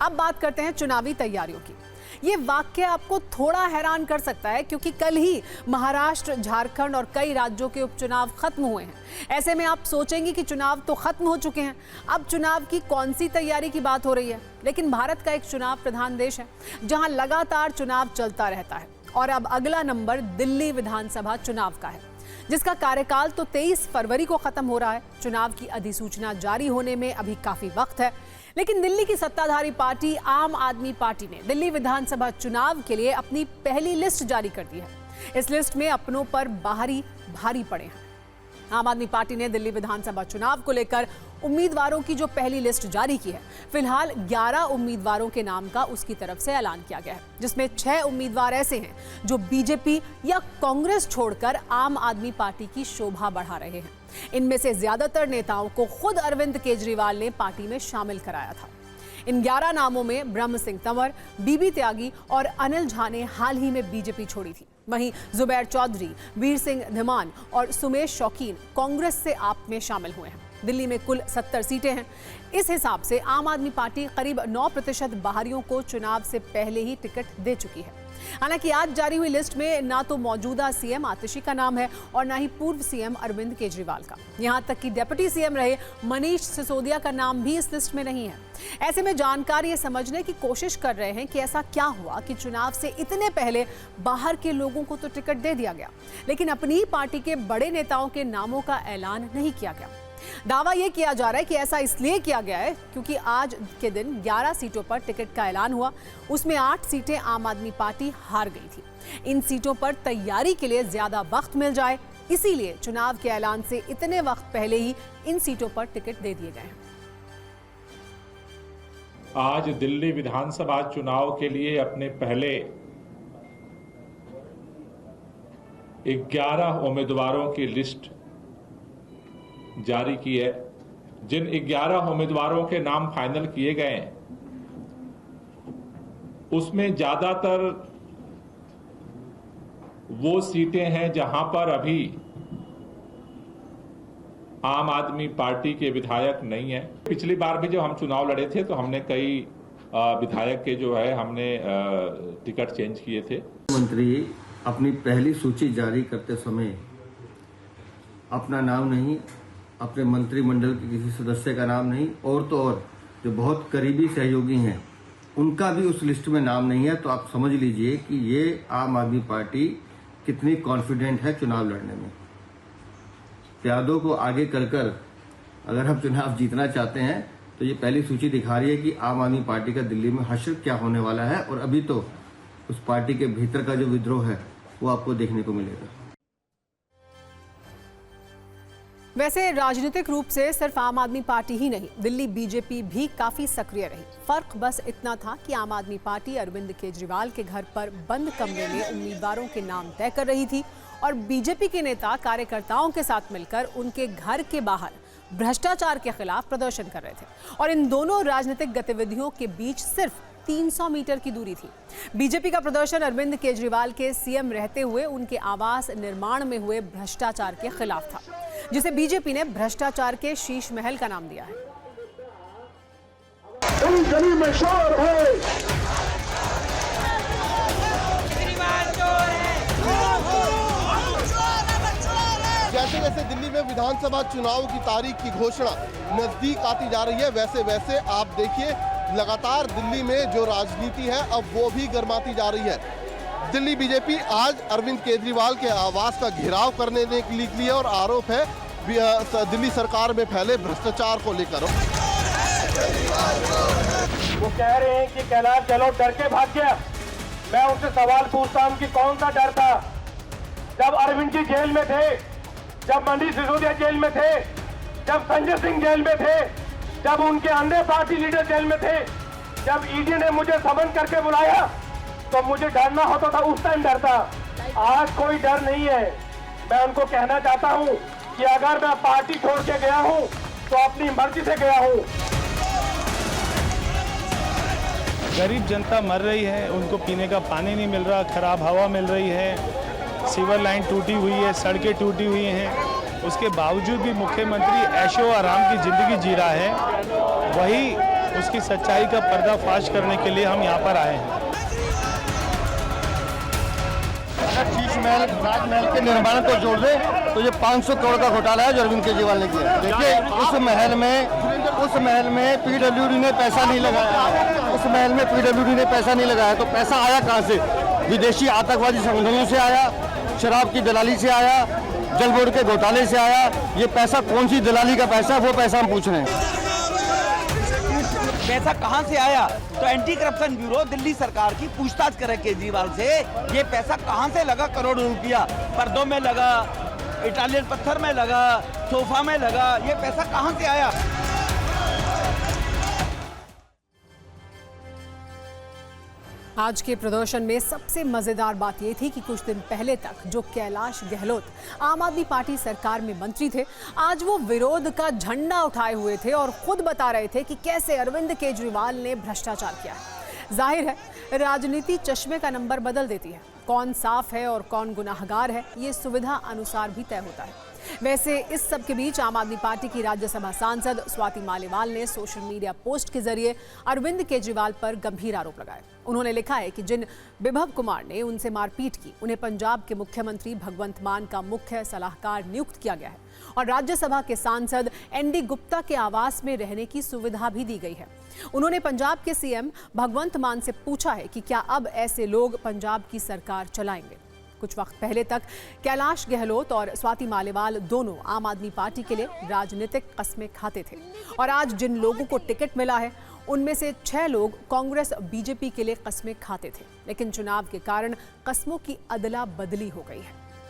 अब बात करते हैं चुनावी तैयारियों की। ये वाक्य आपको थोड़ा हैरान कर सकता है क्योंकि कल ही महाराष्ट्र, झारखंड और कई राज्यों के उपचुनाव खत्म हुए हैं। ऐसे में आप सोचेंगे कि चुनाव तो खत्म हो चुके हैं, अब चुनाव की कौन सी तैयारी की बात हो रही है। लेकिन भारत का एक चुनाव प्रधान देश है जहां लगातार चुनाव चलता रहता है और अब अगला नंबर दिल्ली विधानसभा चुनाव का है, जिसका कार्यकाल तो 23 फरवरी को खत्म हो रहा है। चुनाव की अधिसूचना जारी होने में अभी काफी वक्त है, लेकिन दिल्ली की सत्ताधारी पार्टी आम आदमी पार्टी ने दिल्ली विधानसभा चुनाव के लिए अपनी पहली लिस्ट जारी कर दी है। इस लिस्ट में अपनों पर बाहरी भारी पड़े हैं। आम आदमी पार्टी ने दिल्ली विधानसभा चुनाव को लेकर उम्मीदवारों की जो पहली लिस्ट जारी की है, फिलहाल 11 उम्मीदवारों के नाम का उसकी तरफ से ऐलान किया गया है, जिसमें 6 उम्मीदवार ऐसे हैं जो बीजेपी या कांग्रेस छोड़कर आम आदमी पार्टी की शोभा बढ़ा रहे हैं। इनमें से ज्यादातर नेताओं को खुद अरविंद केजरीवाल ने पार्टी में शामिल कराया था। इन 11 नामों में ब्रह्म सिंह तंवर, बीबी त्यागी और अनिल झा ने हाल ही में बीजेपी छोड़ी थी। वहीं जुबैर चौधरी, वीर सिंह धीमान और सुमेश शौकीन कांग्रेस से आप में शामिल हुए हैं। दिल्ली में कुल 70 सीटें हैं। इस हिसाब से आम आदमी पार्टी करीब 9% बाहरियों को चुनाव से पहले ही टिकट दे चुकी है। हालांकि आज जारी हुई लिस्ट में ना तो मौजूदा सीएम आतिशी का नाम है और ना ही पूर्व सीएम अरविंद केजरीवाल का। यहां तक कि डिप्टी सीएम रहे मनीष सिसोदिया का नाम भी इस लिस्ट में नहीं है। ऐसे में जानकार ये समझने की कोशिश कर रहे हैं कि ऐसा क्या हुआ कि चुनाव से इतने पहले बाहर के लोगों को तो टिकट दे दिया गया, लेकिन अपनी पार्टी के बड़े नेताओं के नामों का ऐलान नहीं किया गया। दावा यह किया जा रहा है कि ऐसा इसलिए किया गया है क्योंकि आज के दिन 11 सीटों पर टिकट का ऐलान हुआ, उसमें 8 सीटें आम आदमी पार्टी हार गई थी। इन सीटों पर तैयारी के लिए ज्यादा वक्त मिल जाए, इसीलिए चुनाव के ऐलान से इतने वक्त पहले ही इन सीटों पर टिकट दे दिए गए हैं। आज दिल्ली विधानसभा चुनाव के लिए अपने पहले 11 उम्मीदवारों की लिस्ट जारी की है। जिन 11 उम्मीदवारों के नाम फाइनल किए गए हैं उसमें ज्यादातर वो सीटें हैं जहां पर अभी आम आदमी पार्टी के विधायक नहीं है। पिछली बार भी जब हम चुनाव लड़े थे तो हमने कई विधायक के जो है हमने टिकट चेंज किए थे। मंत्री अपनी पहली सूची जारी करते समय अपना नाम नहीं, अपने मंत्रिमंडल के किसी सदस्य का नाम नहीं, और तो और जो बहुत करीबी सहयोगी हैं उनका भी उस लिस्ट में नाम नहीं है। तो आप समझ लीजिए कि ये आम आदमी पार्टी कितनी कॉन्फिडेंट है चुनाव लड़ने में। प्यादों को आगे कर अगर हम चुनाव जीतना चाहते हैं तो ये पहली सूची दिखा रही है कि आम आदमी पार्टी का दिल्ली में हश्र क्या होने वाला है, और अभी तो उस पार्टी के भीतर का जो विद्रोह है वो आपको देखने को मिलेगा। वैसे राजनीतिक रूप से सिर्फ आम आदमी पार्टी ही नहीं, दिल्ली बीजेपी भी काफी सक्रिय रही। फर्क बस इतना था कि आम आदमी पार्टी अरविंद केजरीवाल के घर पर बंद कमरे में उम्मीदवारों के नाम तय कर रही थी और बीजेपी के नेता कार्यकर्ताओं के साथ मिलकर उनके घर के बाहर भ्रष्टाचार के खिलाफ प्रदर्शन कर रहे थे। और इन दोनों राजनीतिक गतिविधियों के बीच सिर्फ 300 मीटर की दूरी थी। बीजेपी का प्रदर्शन अरविंद केजरीवाल के सीएम रहते हुए उनके आवास निर्माण में हुए भ्रष्टाचार के खिलाफ था, जिसे बीजेपी ने भ्रष्टाचार के शीश महल का नाम दिया है। गली में शोर है, जैसे जैसे दिल्ली में विधानसभा चुनाव की तारीख की घोषणा नजदीक आती जा रही है, वैसे वैसे आप देखिए लगातार दिल्ली में जो राजनीति है अब वो भी गर्माती जा रही है। दिल्ली बीजेपी आज अरविंद केजरीवाल के आवास का घेराव करने के लिए और आरोप है दिल्ली सरकार में फैले भ्रष्टाचार को लेकर। वो कह रहे हैं कि कैलाश चलो डर के भाग गया। मैं उनसे सवाल पूछता हूं कि कौन सा डर था? जब अरविंद जी जेल में थे, जब मनीष सिसोदिया जेल में थे, जब संजय सिंह जेल में थे, जब उनके अन्य पार्टी लीडर जेल में थे, जब ईडी ने मुझे समन करके बुलाया तो मुझे डरना होता था, उस टाइम डरता। आज कोई डर नहीं है। मैं उनको कहना चाहता हूं कि अगर मैं पार्टी छोड़ के गया हूं तो अपनी मर्जी से गया हूं। गरीब जनता मर रही है, उनको पीने का पानी नहीं मिल रहा, खराब हवा मिल रही है, सीवर लाइन टूटी हुई है, सड़कें टूटी हुई हैं। उसके बावजूद भी मुख्यमंत्री ऐशो आराम की जिंदगी जी रहा है। वही उसकी सच्चाई का पर्दाफाश करने के लिए हम यहाँ पर आए हैं। अगर शीश महल राजमहल के निर्माण को जोड़ दे तो ये 500 करोड़ का घोटाला है जो अरविंद केजरीवाल ने किया। देखिए उस महल में पीडब्ल्यूडी ने पैसा नहीं लगाया, उस महल में पीडब्ल्यूडी ने पैसा नहीं लगाया, तो पैसा आया कहाँ से? विदेशी आतंकवादी संगठनों से आया, शराब की दलाली से आया, जल बोर्ड के घोटाले से आया। ये पैसा कौन सी दलाली का पैसा, वो पैसा हम पूछ रहे हैं। पैसा कहां से आया? तो एंटी करप्शन ब्यूरो दिल्ली सरकार की पूछताछ करे केजरीवाल से, ये पैसा कहां से लगा? करोड़ों रुपया पर्दों में लगा, इटालियन पत्थर में लगा, सोफा में लगा, ये पैसा कहां से आया? आज के प्रदर्शन में सबसे मजेदार बात यह थी कि कुछ दिन पहले तक जो कैलाश गहलोत आम आदमी पार्टी सरकार में मंत्री थे, आज वो विरोध का झंडा उठाए हुए थे और खुद बता रहे थे कि कैसे अरविंद केजरीवाल ने भ्रष्टाचार किया है। जाहिर है राजनीति चश्मे का नंबर बदल देती है, कौन साफ है और कौन गुनाहगार है ये सुविधा अनुसार भी तय होता है। वैसे इस सब के बीच आम आदमी पार्टी की राज्यसभा सांसद स्वाति मालीवाल ने सोशल मीडिया पोस्ट के जरिए अरविंद केजरीवाल पर गंभीर आरोप लगाए। उन्होंने लिखा है कि जिन विभव कुमार ने उनसे मारपीट की, उन्हें पंजाब के मुख्यमंत्री भगवंत मान का मुख्य सलाहकार नियुक्त किया गया है और राज्यसभा के सांसद एनडी गुप्ता के आवास में रहने की सुविधा भी दी गई है। उन्होंने पंजाब के सीएम भगवंत मान से पूछा है कि क्या अब ऐसे लोग पंजाब की सरकार चलाएंगे। कुछ वक्त पहले तक कैलाश गहलोत और स्वाति मालीवाल दोनों आम आदमी पार्टी के लिए राजनीतिक कस्में खाते थे और आज जिन लोगों को टिकट मिला है उनमें से 6 लोग कांग्रेस बीजेपी के लिए कस्में खाते थे, लेकिन चुनाव के कारण कस्मों की अदला बदली हो गई है।